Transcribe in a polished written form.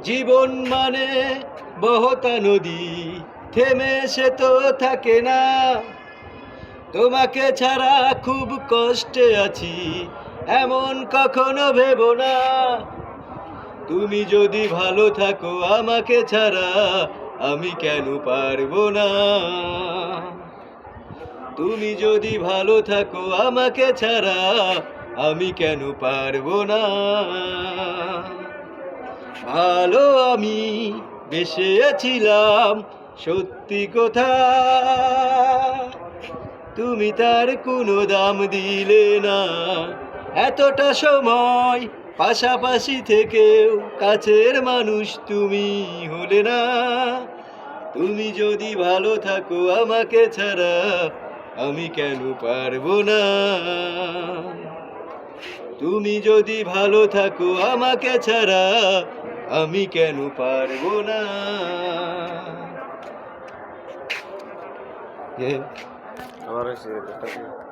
জীবন মানে বহতা নদী, থেমে সে তো থাকে না। তোমাকে ছাড়া খুব কষ্টে আছি, এমন কখনো ভেবো না। তুমি যদি ভালো থাকো আমাকে ছাড়া, আমি কেন পারবো না। তুমি যদি ভালো থাকো আমাকে ছাড়া, আমি কেন পারবো না। ভালো আমি বেসেছিলাম সত্যি কথা, তুমি তার কোনো দাম দিলে না। এতটা সময় পাশাপাশি থেকেও কাছের মানুষ তুমি হলে না। তুমি যদি ভালো থাকো আমাকে ছাড়া, আমি কেন পারবো না। তুমি যদি ভালো থাকো আমাকে ছাড়া, আমি কেন পারবো না। আবার